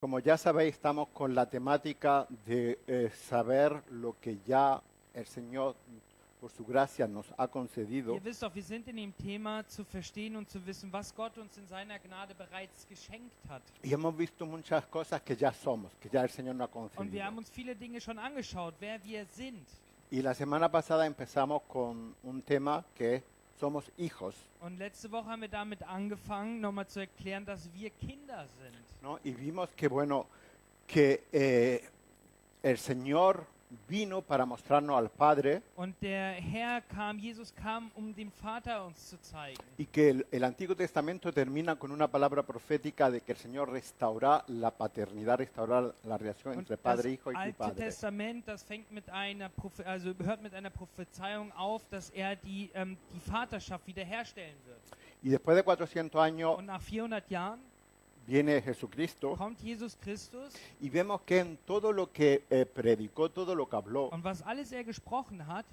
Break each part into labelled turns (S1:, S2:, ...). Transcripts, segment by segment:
S1: Como ya sabéis, estamos con la temática de saber lo que ya el Señor, por su gracia, nos ha concedido.
S2: Ihr wisst doch, wir sind in dem Thema zu verstehen und zu wissen, was Gott uns in seiner Gnade bereits geschenkt hat.
S1: Y hemos visto muchas cosas que ya somos, que ya el Señor nos ha
S2: Und wir
S1: concedido.
S2: haben uns viele Dinge schon angeschaut, wer wir sind.
S1: Y la semana pasada empezamos con un tema que somos hijos,
S2: Und letzte Woche haben wir damit angefangen, nochmal zu erklären, dass wir Kinder sind.
S1: ¿no? Y vimos que, bueno, que el Señor vino para mostrarnos al Padre
S2: Und der Herr kam, Jesus kam, um den Vater uns zu zeigen.
S1: y que el Antiguo Testamento termina con una palabra profética de que el Señor restaurará la paternidad, restaurará la relación
S2: Und
S1: entre
S2: das
S1: Padre, Hijo y
S2: Alte
S1: Padre.
S2: Testament, das fängt mit einer hört mit einer Prophezeiung auf, dass er die Vaterschaft wiederherstellen wird.
S1: Y después de 400 años
S2: Und nach 400 Jahren
S1: viene Jesucristo
S2: kommt Jesus Christus.
S1: y vemos que en todo lo que predicó, todo lo que habló,
S2: Und was alles er gesprochen hat,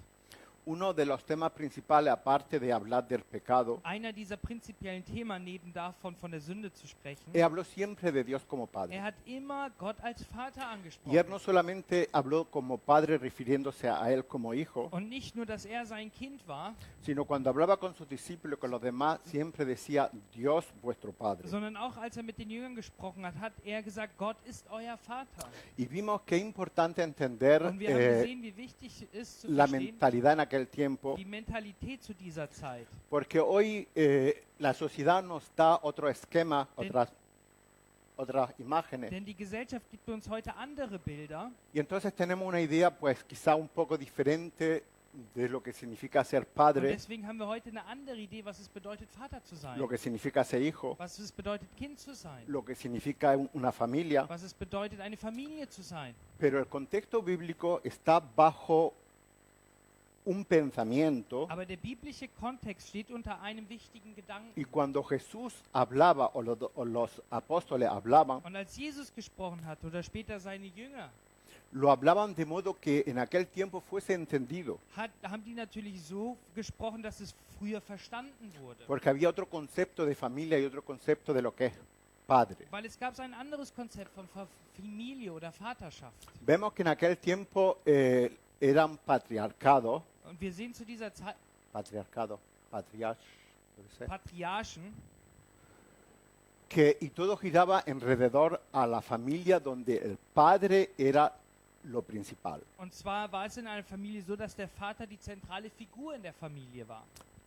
S1: uno de los temas principales, aparte de hablar del pecado,
S2: einer dieser prinzipiellen Themen neben davon von der Sünde zu sprechen,
S1: habló siempre de Dios como Padre.
S2: er hat immer Gott als Vater
S1: Y
S2: angesprochen.
S1: él no solamente habló como Padre refiriéndose a él como hijo,
S2: Und nicht nur, dass er sein Kind war,
S1: sino cuando hablaba con sus discípulos, con los demás, siempre decía Dios vuestro Padre.
S2: sondern auch als er mit den Jüngern gesprochen hat, hat er gesagt, Gott ist euer Vater.
S1: Y vimos que es importante entender
S2: Und wir haben gesehen, wie wichtig es ist zu
S1: la
S2: verstehen,
S1: mentalidad en aquel tiempo,
S2: die Mentalität zu dieser Zeit.
S1: porque hoy la sociedad nos da otro esquema, otras imágenes,
S2: Denn die Gesellschaft gibt uns heute andere Bilder.
S1: y entonces tenemos una idea pues quizá un poco diferente de lo que significa ser
S2: Und
S1: padre,
S2: deswegen haben wir heute eine andere Idee, was es bedeutet, Vater zu sein.
S1: lo que significa ser hijo,
S2: Was es bedeutet, Kind zu sein.
S1: lo que significa una familia,
S2: Was es bedeutet, eine Familie zu sein.
S1: pero el contexto bíblico está bajo un pensamiento.
S2: Aber der biblische Kontext steht unter einem wichtigen Gedanken.
S1: Y cuando Jesús hablaba o los apóstoles hablaban,
S2: Und als Jesus gesprochen hat oder später seine Jünger,
S1: lo hablaban de modo que en aquel tiempo fuese entendido,
S2: haben die natürlich so gesprochen, dass es früher verstanden wurde.
S1: porque había otro concepto de familia y otro concepto de lo que es padre.
S2: Weil es gab ein anderes Konzept von Familie oder Vaterschaft.
S1: Vemos que en aquel tiempo eran patriarcados,
S2: Und wir sehen zu dieser Zeit
S1: puede ser,
S2: Patriarchen,
S1: y todo giraba alrededor a la familia donde el padre era lo principal.
S2: und zwar war es in einer Familie so, dass der Vater die zentrale Figur in der Familie war.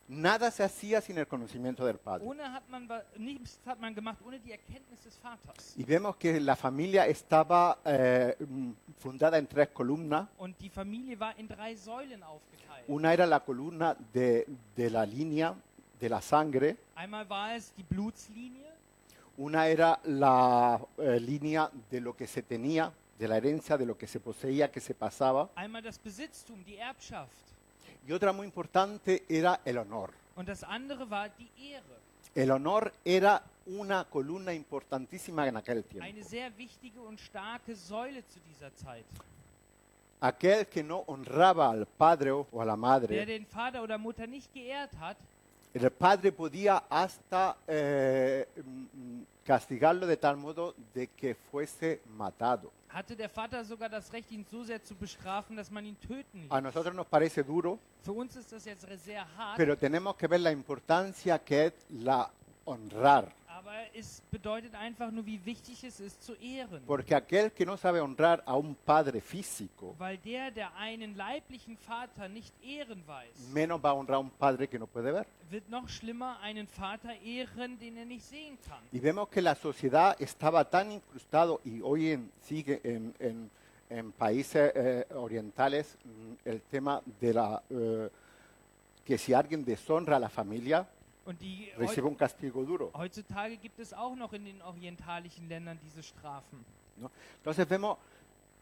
S1: Nada se hacía sin el conocimiento del padre.
S2: Nichts hat man gemacht ohne die Erkenntnis des Vaters.
S1: Y vemos que la familia estaba fundada en tres columnas.
S2: Und die Familie war in 3 Säulen aufgeteilt.
S1: Una era la columna de la línea de la sangre,
S2: Einmal war es die Blutslinie,
S1: una era la línea de lo que se tenía, de la herencia, de lo que se poseía, que se pasaba,
S2: einmal das Besitztum, die Erbschaft.
S1: y otra muy importante era el honor.
S2: Und das andere war die Ehre.
S1: El honor era una columna importantísima en aquel tiempo.
S2: Eine sehr wichtige und starke Säule zu dieser Zeit.
S1: Aquel que no honraba al padre o a la
S2: Wer
S1: madre,
S2: den Vater oder Mutter nicht geehrt hat,
S1: el padre podía hasta castigarlo de tal modo de que fuese matado.
S2: hatte der Vater sogar das Recht, ihn so sehr zu bestrafen, dass man ihn töten
S1: A
S2: ließ.
S1: nosotros nos parece duro,
S2: Für uns ist das jetzt sehr hart,
S1: pero tenemos que ver la importancia que es la honrar.
S2: aber es bedeutet einfach nur, wie wichtig es ist, zu ehren.
S1: Porque aquel que no sabe honrar a un padre físico,
S2: Weil der einen leiblichen Vater nicht ehren weiß,
S1: menos va a honrar a un padre que no puede ver.
S2: wird noch schlimmer einen Vater ehren, den er nicht sehen kann.
S1: Y vemos que la sociedad estaba tan incrustado, y hoy sigue en países orientales el tema de que si alguien deshonra a la familia,
S2: Und
S1: recibe un castigo duro,
S2: heutzutage gibt es auch noch in den orientalischen Ländern diese Strafen.
S1: ¿no? Entonces vemos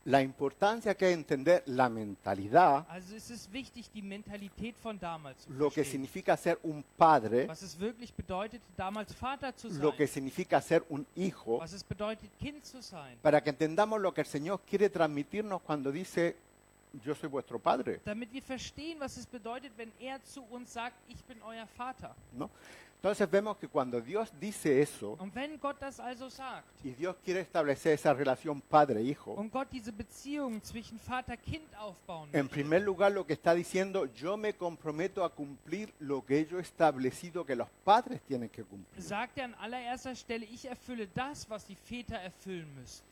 S1: la importancia que es entender la mentalidad,
S2: Also es ist wichtig, die Mentalität von damals zu
S1: lo que
S2: verstehen.
S1: significa ser un padre,
S2: Was es wirklich bedeutet, damals Vater zu
S1: lo que
S2: sein.
S1: significa ser un hijo,
S2: Was es bedeutet, Kind zu sein.
S1: para que entendamos lo que el Señor quiere transmitirnos cuando dice, yo soy vuestro padre,
S2: Damit wir verstehen, was es bedeutet, wenn er zu uns sagt, ich bin euer Vater.
S1: ¿no? Entonces vemos que cuando Dios dice eso
S2: Und wenn Gott das also sagt
S1: y Dios quiere establecer esa relación padre-hijo,
S2: und Gott diese Beziehung zwischen Vater-Kind aufbauen
S1: en
S2: möchte,
S1: primer lugar lo que está diciendo, yo me comprometo a cumplir lo que yo he establecido que los padres tienen que cumplir.
S2: sagt an allererster Stelle, ich erfülle das, was die Väter erfüllen müssen.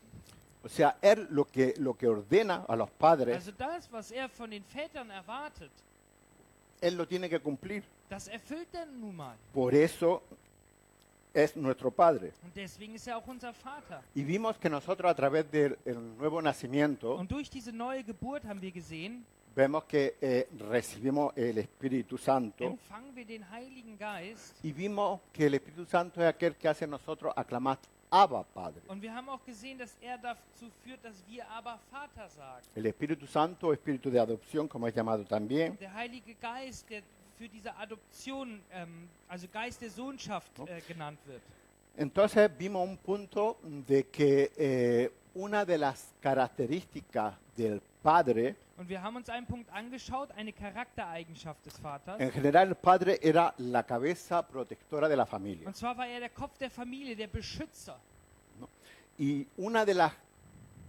S1: O sea, Él lo que ordena a los padres,
S2: Also das, was von den Vätern erwartet,
S1: Él lo tiene que cumplir.
S2: das erfüllt er nun mal.
S1: Por eso es nuestro Padre.
S2: Und deswegen ist er auch unser Vater.
S1: Y vimos que nosotros a través del nuevo nacimiento,
S2: Und durch diese neue Geburt haben wir gesehen,
S1: vemos que recibimos el Espíritu Santo
S2: empfangen wir den Heiligen Geist.
S1: y vimos que el Espíritu Santo es aquel que hace a nosotros aclamar Abba Padre.
S2: Und wir haben auch gesehen, dass er dazu führt, dass wir aber Vater sagen.
S1: El Espíritu Santo, Espíritu de adopción, como es llamado también,
S2: Der Heilige Geist, der für diese Adoption, also Geist der Sohnschaft genannt wird.
S1: Entonces vimos un punto de que una de las características del Padre,
S2: Und wir haben uns einen Punkt angeschaut, eine Charaktereigenschaft des Vaters.
S1: en general el Padre era la cabeza protectora de la familia.
S2: Und zwar war er der Kopf der Familie, der Beschützer.
S1: Y una de las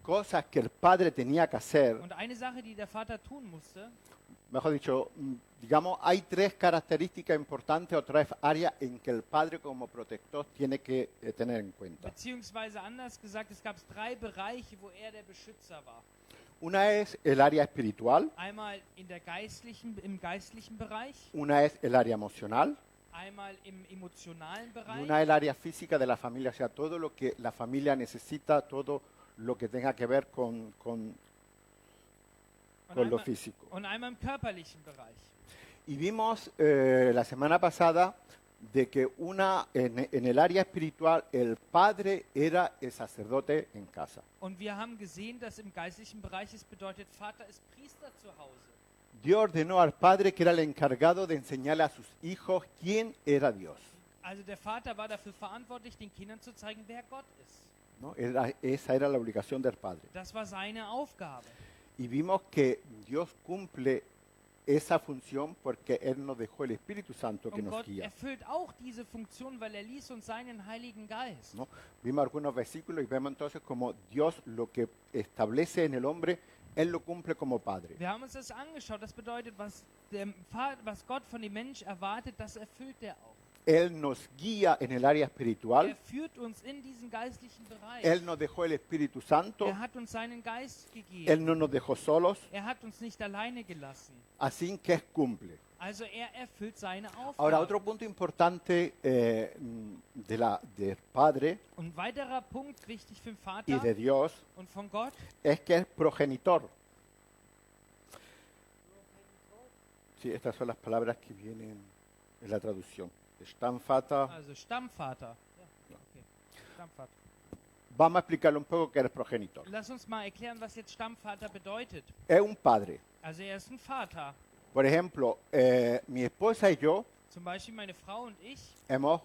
S1: cosas que el Padre tenía que hacer,
S2: Und eine Sache, die der Vater tun musste,
S1: mejor dicho, digamos, hay tres características importantes o tres áreas en que el Padre como protector tiene que tener en cuenta.
S2: beziehungsweise anders gesagt, es gab 3 Bereiche, wo er der Beschützer war.
S1: Una es el área espiritual,
S2: Einmal im geistlichen Bereich,
S1: una es el área emocional
S2: einmal im emotionalen
S1: y
S2: Bereich
S1: una es el área física de la familia, o sea, todo lo que la familia necesita, todo lo que tenga que ver con lo
S2: einmal,
S1: físico.
S2: und einmal im körperlichen Bereich.
S1: Y vimos la semana pasada de que en el área espiritual el padre era el sacerdote en casa.
S2: Und wir haben gesehen, dass im geistlichen Bereich es bedeutet, Vater ist Priester zu Hause.
S1: Dios ordenó al padre que era el encargado de enseñarle a sus hijos quién era Dios,
S2: Also der Vater war dafür verantwortlich, den Kindern zu zeigen, wer Gott ist.
S1: ¿no? Esa era la obligación del padre.
S2: Das war seine Aufgabe.
S1: Y vimos que Dios cumple esa función porque Él nos dejó el Espíritu Santo que
S2: Und
S1: nos
S2: Gott
S1: guía,
S2: erfüllt auch diese Funktion, weil er ließ uns seinen Heiligen Geist.
S1: ¿no? Vimos algunos versículos y vemos entonces como Dios lo que establece en el hombre, Él lo cumple como padre.
S2: Wir haben uns das angeschaut. Das bedeutet, was Gott von dem Mensch erwartet, das erfüllt er auch.
S1: Él nos guía en el área espiritual,
S2: Er führt uns in diesen geistlichen Bereich.
S1: Él nos dejó el Espíritu Santo,
S2: Er hat uns seinen Geist
S1: Él
S2: gegeben.
S1: no nos dejó solos,
S2: Er hat uns nicht alleine gelassen.
S1: así que cumple.
S2: Also er erfüllt seine
S1: Ahora,
S2: Aufgabe.
S1: otro punto importante del Padre
S2: Und ein weiterer Punkt, wichtig für den
S1: y de
S2: Vater
S1: Dios,
S2: und von Gott,
S1: es que es progenitor. Sí, estas son las palabras que vienen en la traducción. Stammvater.
S2: also Stammvater. Ja, okay. Stammvater.
S1: Vamos a explicarle un poco qué es progenitor.
S2: Lass uns mal erklären, was jetzt Stammvater bedeutet.
S1: Es un padre.
S2: Also er ist ein Vater.
S1: Por ejemplo, mi esposa y yo
S2: Zum Beispiel meine Frau und ich
S1: tenemos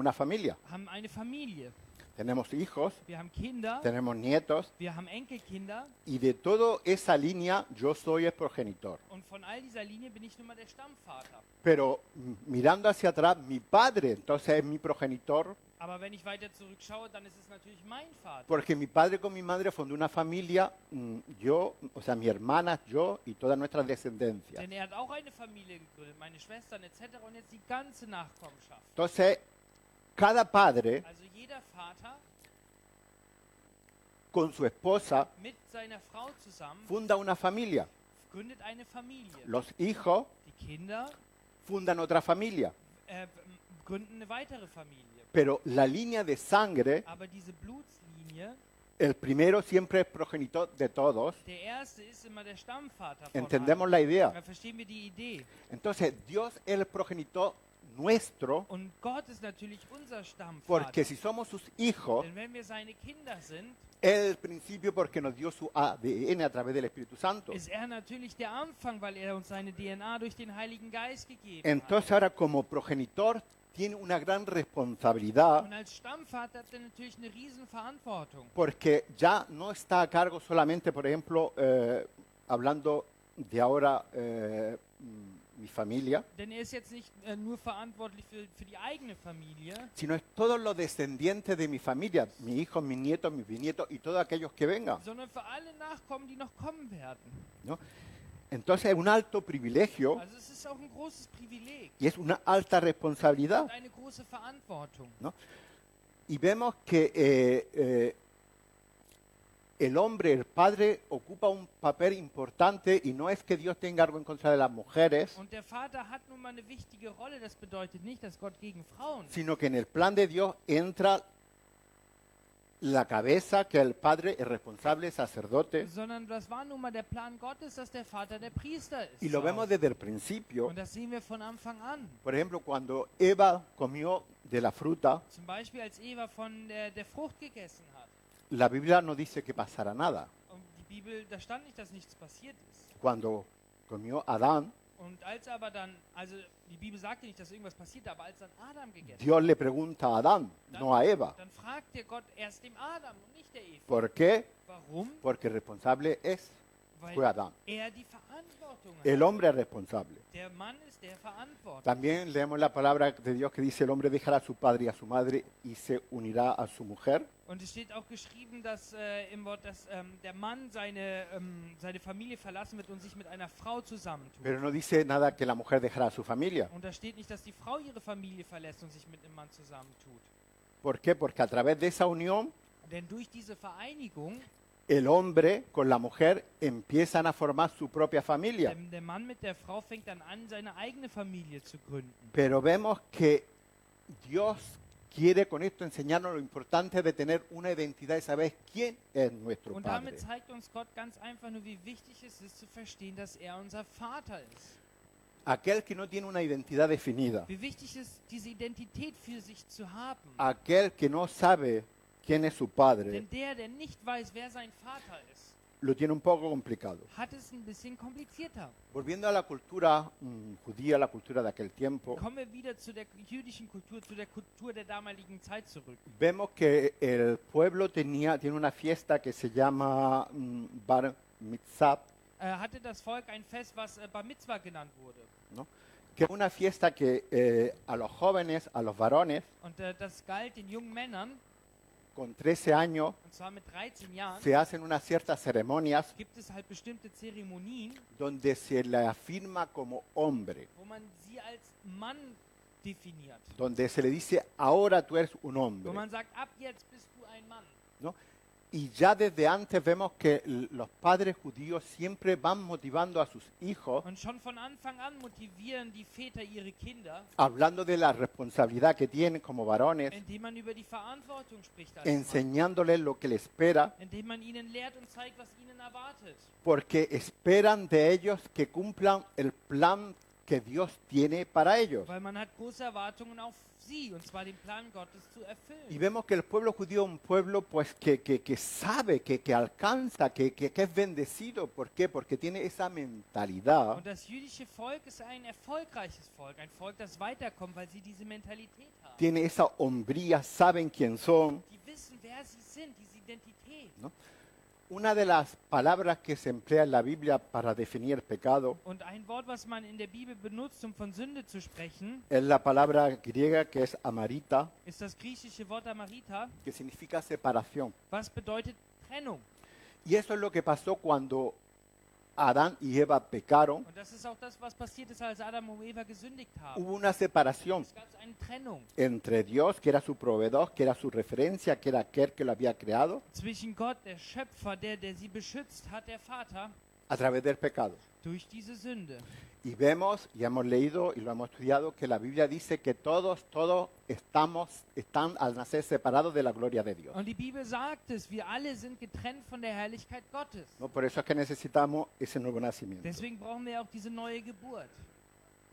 S1: una familia.
S2: haben eine Familie.
S1: Tenemos hijos,
S2: Wir haben Kinder,
S1: tenemos nietos
S2: wir haben Enkelkinder
S1: y de toda esa línea yo soy el progenitor.
S2: und von all dieser Linie bin ich nun mal der Stammvater.
S1: Pero mirando hacia atrás, mi padre entonces es mi progenitor
S2: Aber wenn ich weiter zurückschaue, dann ist es natürlich mein Vater.
S1: porque mi padre con mi madre fundó una familia, yo, o sea, mi hermana, yo y toda nuestra descendencia.
S2: Denn er hat auch eine Familie gegründet, meine Schwestern etc. und jetzt die ganze Nachkommenschaft.
S1: Entonces, cada padre
S2: Also jeder Vater
S1: con su esposa
S2: mit seiner Frau zusammen
S1: funda una familia.
S2: gründet eine Familie.
S1: Los hijos
S2: Die Kinder
S1: fundan otra familia.
S2: gründen eine weitere Familie.
S1: Pero la línea de sangre,
S2: Aber diese Blutslinie,
S1: el primero siempre es progenitor de todos.
S2: der erste ist immer der Stammvater von
S1: ¿Entendemos
S2: allen.
S1: la idea?
S2: Da verstehen wir die Idee.
S1: Entonces, Dios es el progenitor nuestro
S2: Und Gott ist natürlich unser Stammvater.
S1: porque si somos sus hijos,
S2: Denn wenn wir seine Kinder sind,
S1: es el principio porque nos dio su ADN a través del Espíritu Santo.
S2: ist er natürlich der Anfang, weil er uns seine DNA durch den Heiligen Geist gegeben
S1: Entonces ahora como progenitor tiene una gran
S2: hat.
S1: responsabilidad
S2: Und als Stammvater hat er natürlich eine riesen Verantwortung.
S1: porque ya no está a cargo solamente, por ejemplo, hablando de ahora mi familia,
S2: Denn er ist jetzt nicht nur verantwortlich für die eigene Familie,
S1: sino es todos los descendientes de mi familia, mis hijos, mis nietos, mis bisnietos y todos aquellos que vengan,
S2: sondern für alle Nachkommen, die noch kommen werden.
S1: ¿no? Entonces es un alto privilegio
S2: Also es ist auch ein großes Privileg
S1: y es una alta
S2: und
S1: responsabilidad,
S2: eine große Verantwortung.
S1: ¿no? Y vemos que el hombre, el padre, ocupa un papel importante y no es que Dios tenga algo en contra de las mujeres,
S2: Und der Vater hat nun mal eine wichtige Rolle. Das bedeutet nicht, dass Gott gegen Frauen ist,
S1: sino que en el plan de Dios entra la cabeza, que el padre es responsable, sacerdote,
S2: sondern das war nun mal der Plan Gottes, dass der Vater der Priester ist.
S1: y lo vemos desde el principio.
S2: Und das sehen wir von Anfang an.
S1: Por ejemplo, cuando Eva comió de la fruta,
S2: Zum Beispiel, als Eva von der Frucht gegessen hat.
S1: la Biblia no dice que pasara nada.
S2: Und die Bibel, da stand nicht, dass nichts passiert ist.
S1: Cuando comió Adán,
S2: Und als aber dann, also die Bibel sagte nicht, dass irgendwas passierte, aber als dann Adam gegessen
S1: Dios le pregunta a Adán, no a Eva.
S2: dann fragt der Gott erst dem Adam und nicht der Eva.
S1: ¿Por qué?
S2: Warum?
S1: Porque el responsable fue
S2: Weil
S1: Adán.
S2: er die Verantwortung hat.
S1: El hombre es responsable.
S2: Der Mann ist der Verantwortliche.
S1: También leemos la palabra de Dios que dice, el hombre dejará a su padre y a su madre y se unirá a su mujer.
S2: Und es steht auch geschrieben, dass im Wort, dass der Mann seine Familie verlassen wird und sich mit einer Frau zusammentut.
S1: Pero no dice nada que la mujer dejará a su familia.
S2: Und da steht nicht, dass die Frau ihre Familie verlässt und sich mit einem Mann zusammentut.
S1: ¿Por qué? Porque a través de esa unión,
S2: Denn durch diese Vereinigung,
S1: el hombre con la mujer empiezan a formar su propia familia.
S2: der Mann mit der Frau fängt dann an, seine eigene Familie zu gründen.
S1: Pero vemos que Dios quiere con esto enseñarnos lo importante de tener una identidad y saber quién es nuestro
S2: Und
S1: Padre.
S2: damit zeigt uns Gott ganz einfach nur, wie wichtig es ist zu verstehen, dass er unser Vater ist.
S1: Aquel que no tiene una identidad definida,
S2: Wie wichtig es ist, diese Identität für sich zu haben.
S1: aquel que no sabe quién es su Padre,
S2: Denn der nicht weiß, wer sein Vater ist,
S1: lo tiene un poco complicado.
S2: hat es ein bisschen komplizierter.
S1: Volviendo a la cultura judía, la cultura de aquel tiempo,
S2: Kommen wir wieder zu der jüdischen Kultur, zu der Kultur der damaligen Zeit zurück.
S1: vemos que el pueblo tiene una fiesta que se llama Bar Mitzvah,
S2: Hatte das Volk ein Fest, was Bar Mitzvah genannt wurde.
S1: ¿no? Que es una fiesta que a los jóvenes, a los varones,
S2: Und das galt den jungen Männern,
S1: con 13 años,
S2: und zwar mit 13 Jahren,
S1: se hacen unas ciertas ceremonias
S2: gibt es halt bestimmte Zeremonien,
S1: donde se le afirma como hombre,
S2: wo man sie als Mann definiert.
S1: donde se le dice, ahora tú eres un
S2: Wo
S1: hombre,
S2: man sagt, ab jetzt bist du ein Mann.
S1: ¿no? Y ya desde antes vemos que los padres judíos siempre van motivando a sus hijos,
S2: Und schon von Anfang an motivieren die Väter ihre Kinder,
S1: hablando de la responsabilidad que tienen como varones,
S2: indem man über die Verantwortung spricht als Mann.
S1: enseñándoles lo que les espera,
S2: Indem man ihnen lehrt und zeigt, was ihnen erwartet.
S1: porque esperan de ellos que cumplan el plan que Dios tiene para ellos.
S2: Weil man hat große Erwartungen auf sie, und zwar den Plan Gottes zu
S1: Y
S2: erfüllen.
S1: vemos que el pueblo judío es un pueblo pues que sabe, que alcanza, que es bendecido. ¿Por qué? Porque tiene esa mentalidad
S2: Und das jüdische Volk ist ein erfolgreiches Volk, ein Volk, das weiterkommt, weil sie diese Mentalität haben.
S1: tiene esa hombría, saben quién son.
S2: Die wissen, wer sie sind, diese Identität.
S1: ¿No? Una de las palabras que se emplea en la Biblia para definir pecado
S2: Und ein Wort, was man in der Bibel benutzt, um von Sünde zu sprechen,
S1: es la palabra griega que es amarita,
S2: ist das griechische Wort Amarita,
S1: que significa separación.
S2: was bedeutet Trennung.
S1: Y eso es lo que pasó cuando Adán y Eva pecaron.
S2: Und das ist auch das, was passiert ist, als Adam und Eva gesündigt haben.
S1: Hubo una separación
S2: Es gab eine Trennung
S1: entre Dios, que era su proveedor, que era su referencia, que era aquel que lo había creado,
S2: zwischen Gott, der Schöpfer, der sie beschützt hat, der Vater,
S1: a través del pecado.
S2: durch diese Sünde.
S1: Y vemos, y hemos leído y lo hemos estudiado, que la Biblia dice que todos están al nacer separados de la gloria de Dios.
S2: Und die Bibel sagt es, wir alle sind getrennt von der Herrlichkeit Gottes.
S1: ¿No? Por eso es que necesitamos ese nuevo nacimiento.
S2: Deswegen brauchen wir auch diese neue Geburt.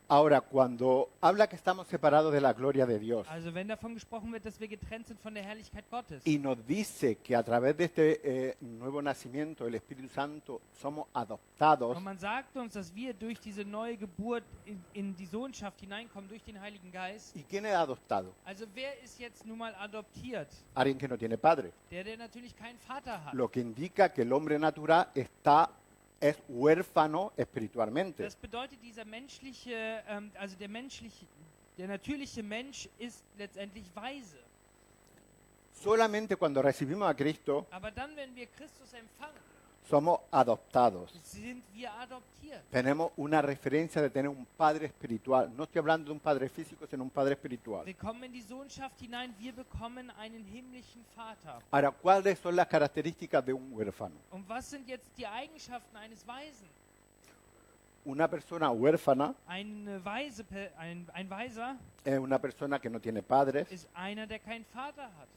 S1: Ahora, cuando habla que estamos separados de la gloria de Dios
S2: Also wenn davon gesprochen wird, dass wir getrennt sind von der Herrlichkeit Gottes.
S1: y nos dice que a través de este nuevo nacimiento, el Espíritu Santo, somos adoptados,
S2: Und man sagt uns, dass wir durch diese neue Geburt in die Sohnschaft hineinkommen, durch den Heiligen Geist.
S1: ¿y quién es adoptado?
S2: Also wer ist jetzt nun mal adoptiert?
S1: Alguien que no tiene padre.
S2: Der natürlich keinen Vater hat.
S1: Lo que indica que el hombre natural está es huérfano espiritualmente.
S2: Das bedeutet, der natürliche Mensch ist letztendlich weise.
S1: Solamente cuando recibimos a Cristo
S2: Aber dann, wenn wir Christus empfangen,
S1: somos adoptados.
S2: sind wir adoptiert.
S1: Tenemos una referencia de tener un padre espiritual. No estoy hablando de un padre físico, sino un padre espiritual.
S2: Wir kommen in die Sohnschaft hinein, wir bekommen einen himmlischen Vater.
S1: Ahora, ¿cuáles son las características de un huérfano?
S2: Und was sind jetzt die Eigenschaften eines Weisen?
S1: Una persona huérfana
S2: Ein Weiser
S1: es una persona que no tiene padres,
S2: ist einer, der keinen Vater hat.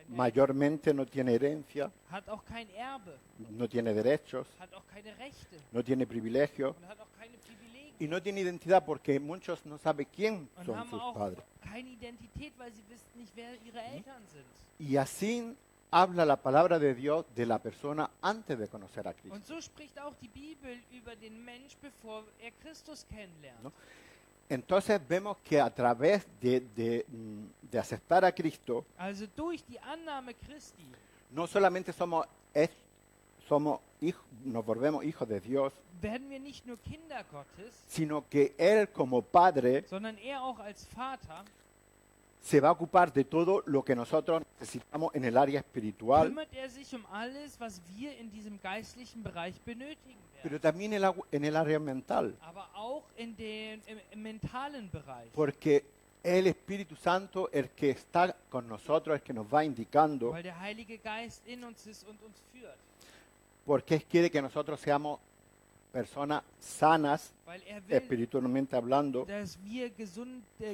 S1: mayormente no tiene herencia,
S2: Hat auch kein Erbe,
S1: no tiene derechos,
S2: hat auch keine Rechte
S1: no tiene privilegios
S2: und hat auch keine Privilegien.
S1: y no tiene identidad porque muchos no saben quién
S2: Und
S1: son
S2: haben
S1: sus
S2: auch
S1: padres.
S2: keine Identität, weil sie wissen nicht, wer ihre Eltern sind.
S1: Y así habla la palabra de Dios de la persona antes de conocer a Cristo.
S2: Und so spricht auch die Bibel über den Mensch, bevor er Christus kennenlernt.
S1: ¿No? Entonces vemos que a través de aceptar a Cristo,
S2: Also durch die Annahme Christi
S1: no solamente nos volvemos hijos de Dios,
S2: werden wir nicht nur Kinder Gottes,
S1: sino que Él como Padre
S2: sondern er auch als Vater
S1: se va a ocupar de todo lo que nosotros necesitamos en el área espiritual,
S2: kümmert er sich um alles, was wir in diesem geistlichen Bereich benötigen
S1: pero
S2: werden.
S1: también en el área mental,
S2: Aber auch im mentalen Bereich.
S1: porque el Espíritu Santo, el que está con nosotros, el que nos va indicando,
S2: Weil der Heilige Geist in uns ist und uns führt.
S1: porque Él quiere que nosotros seamos personas sanas,
S2: Weil er will,
S1: espiritualmente hablando,
S2: dass wir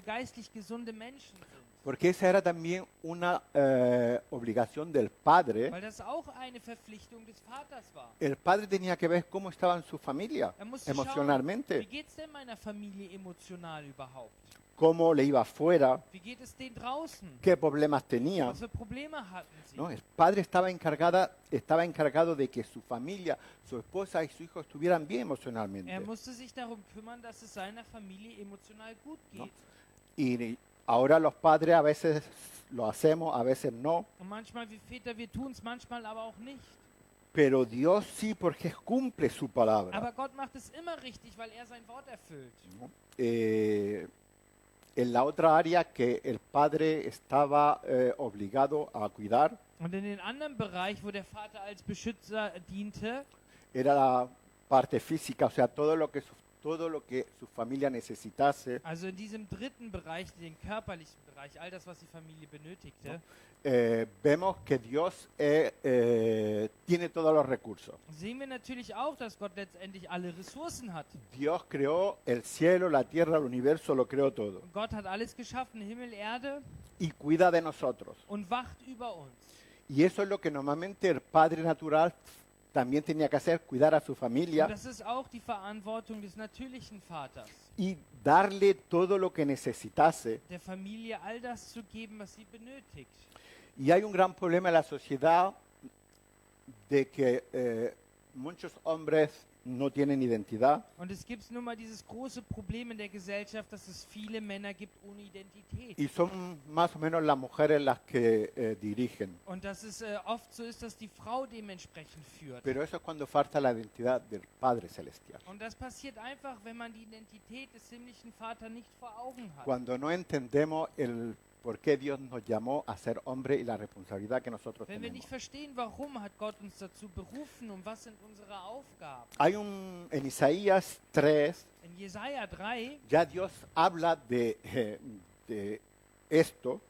S2: geistlich gesunde Menschen sind.
S1: porque esa era también una obligación del padre.
S2: Weil das auch eine Verpflichtung des Vaters war.
S1: El padre tenía que ver cómo estaba en su familia
S2: Er musste schauen, wie
S1: emocionalmente,
S2: geht's denn meiner Familie emotional überhaupt?
S1: cómo le iba afuera,
S2: Wie geht es denen draußen?
S1: qué problemas tenía.
S2: Was für Probleme hatten sie?
S1: ¿No? El padre estaba encargado de que su familia, su esposa y su hijo estuvieran bien emocionalmente.
S2: Er musste sich darum kümmern, dass es seiner Familie emotional gut
S1: ¿No?
S2: geht.
S1: Y ahora los padres a veces lo hacemos, a veces no,
S2: Und manchmal, wie Väter, wir tun es, manchmal aber auch nicht.
S1: pero Dios sí, porque cumple su palabra.
S2: Aber Gott macht es immer richtig, weil er sein Wort erfüllt.
S1: ¿No? En la otra área que el padre estaba obligado a cuidar
S2: Und in den anderen Bereich, wo der Vater als Beschützer diente,
S1: era la parte física, o sea, todo lo que su familia necesitase.
S2: also in diesem dritten Bereich, den körperlichen Bereich, all das, was die Familie benötigte,
S1: Vemos que Dios tiene todos los recursos.
S2: sehen wir natürlich auch, dass Gott letztendlich alle Ressourcen hat.
S1: Dios creó el cielo, la tierra, el universo, lo creó todo.
S2: Und Gott hat alles geschaffen, Himmel, Erde,
S1: Y cuida de nosotros.
S2: und wacht über uns.
S1: Y eso es lo que normalmente el Padre natural también tenía que hacer, cuidar a su familia
S2: Und das ist auch die Verantwortung des natürlichen Vaters,
S1: y darle todo lo que necesitase.
S2: der Familie all das zu geben, was sie benötigt.
S1: Y hay un gran problema en la sociedad de que muchos hombres no tienen identidad.
S2: Und es gibt nun mal dieses große Problem in der Gesellschaft, dass es viele Männer gibt ohne Identität.
S1: Y son más o menos las mujeres las que dirigen.
S2: Und dass es oft so ist, dass die Frau dementsprechend führt.
S1: Pero eso es cuando falta la identidad del Padre Celestial.
S2: Und das passiert einfach, wenn man die Identität des himmlischen Vaters nicht vor Augen hat.
S1: Cuando no entendemos el por qué Dios nos llamó a ser hombre y la responsabilidad que nosotros
S2: Wenn wir nicht
S1: tenemos.
S2: verstehen, warum hat Gott uns dazu berufen und was sind unsere Aufgaben.
S1: En Isaías 3,
S2: In Jesaja 3
S1: ya Dios habla de esto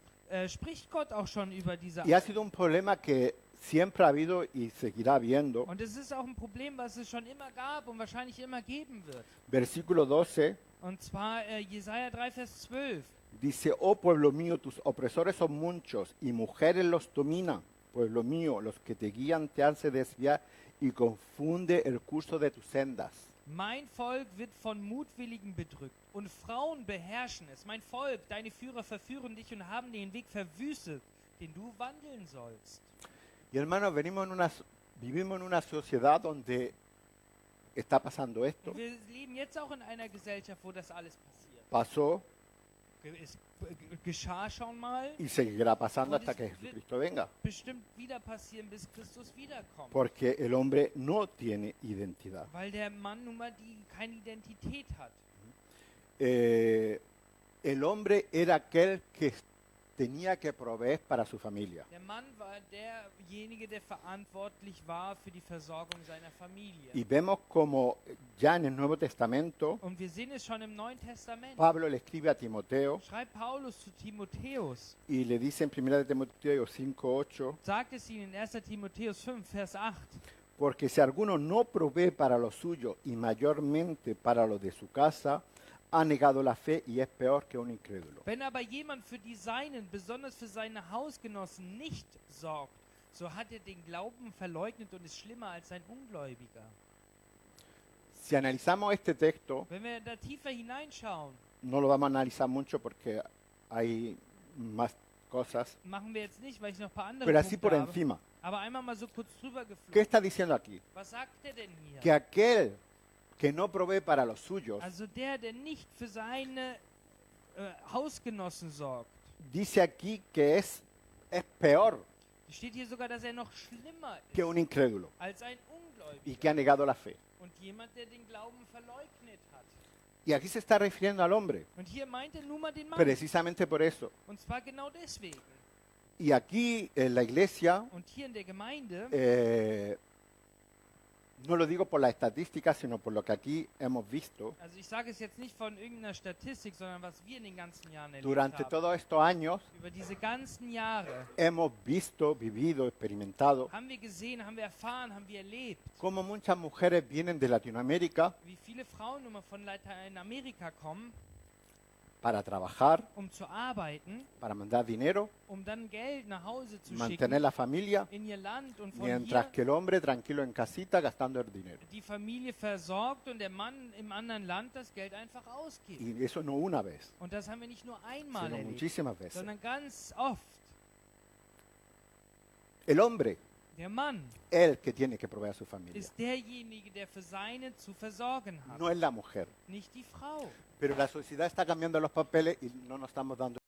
S2: spricht Gott auch schon über diese
S1: y ha sido un problema que siempre ha habido y seguirá habiendo.
S2: Und es ist auch ein Problem, was es schon immer gab und wahrscheinlich immer geben wird.
S1: Versículo 12
S2: Und zwar Jesaja 3, Vers 12.
S1: dice, oh pueblo mío, tus opresores son muchos y mujeres los dominan. Pueblo mío, los que te guían te hacen desviar y confunde el curso de tus sendas.
S2: Mein Volk wird von Mutwilligen bedrückt und Frauen beherrschen es. Mein Volk, deine Führer verführen dich und haben den Weg verwüstet, den du wandeln sollst.
S1: Y hermanos, vivimos en una sociedad donde está pasando esto.
S2: Und wir leben jetzt auch in einer Gesellschaft, wo das alles passiert.
S1: Pasó
S2: Es geschah schon mal
S1: y seguirá pasando
S2: Und
S1: hasta
S2: es
S1: que
S2: wird-
S1: Jesucristo venga.
S2: bestimmt wieder passieren, bis Christus wiederkommt.
S1: Porque el hombre no tiene identidad.
S2: Weil der Mann nun mal keine Identität hat.
S1: El hombre era aquel que tenía que proveer para su familia.
S2: Der Mann war derjenige, der verantwortlich war für die Versorgung seiner Familie.
S1: Y vemos como ya en el Nuevo Testamento,
S2: Und wir sehen es schon im Neuen Testament.
S1: Pablo le escribe a Timoteo
S2: Schreibt Paulus zu Timotheus,
S1: y le dice en 1 de Timoteo 5:8,
S2: sagt es ihnen in 1. Timotheus 5, Vers 8.
S1: porque si alguno no provee para lo suyo y mayormente para lo de su casa, ha negado la fe y es peor que un incrédulo.
S2: Wenn aber jemand für die Seinen, besonders für seine Hausgenossen, nicht sorgt, so hat er den Glauben verleugnet und ist schlimmer als ein Ungläubiger.
S1: Si analizamos este texto,
S2: Wenn wir da tiefer hineinschauen,
S1: no lo vamos a analizar mucho porque hay más cosas,
S2: machen wir jetzt nicht, weil ich noch ein paar andere
S1: pero así
S2: Punkte
S1: por
S2: habe.
S1: encima.
S2: Aber einmal mal so kurz drüber
S1: ¿Qué
S2: geflogen.
S1: está diciendo aquí?
S2: Was sagt er denn hier?
S1: Que aquel que no provee para los suyos,
S2: Also der nicht für seine Hausgenossen sorgt.
S1: dice aquí que es peor
S2: Steht hier sogar, dass er noch schlimmer ist
S1: que un incrédulo
S2: als ein
S1: y
S2: Ungläubiger.
S1: que ha negado la fe.
S2: Und jemand, der den Glauben verleugnet hat.
S1: Y aquí se está refiriendo al hombre,
S2: Und hier meint er nun mal den Mann.
S1: precisamente por eso.
S2: Und zwar genau deswegen.
S1: Y aquí en la iglesia,
S2: Und hier in der Gemeinde,
S1: no lo digo por las estadísticas, sino por lo que aquí hemos visto,
S2: also ich sage es jetzt nicht von irgendeiner Statistik, sondern was wir in den ganzen Jahren erlebt
S1: durante
S2: haben.
S1: todos estos años
S2: Über diese ganzen Jahre
S1: hemos visto, vivido, experimentado
S2: haben wir gesehen, haben wir erfahren, haben wir erlebt,
S1: cómo muchas mujeres vienen de Latinoamérica
S2: wie viele Frauen nun mal von Lateinamerika kommen,
S1: para trabajar,
S2: zu arbeiten,
S1: para mandar dinero,
S2: dann Geld nach Hause zu
S1: mantener
S2: schicken
S1: la familia,
S2: in ihr Land und von
S1: mientras
S2: hier
S1: que el hombre tranquilo en casita gastando el dinero.
S2: die Familie versorgt und der Mann im anderen Land das Geld einfach ausgibt.
S1: Y eso no una vez,
S2: Und das haben wir nicht nur einmal
S1: sino
S2: erlebt,
S1: muchísimas veces.
S2: sondern ganz oft.
S1: El hombre,
S2: Der Mann
S1: el que tiene que proveer a su familia,
S2: ist derjenige, der für seine zu versorgen hat,
S1: no es la mujer.
S2: nicht die Frau.
S1: Pero la sociedad está cambiando los papeles y no nos estamos dando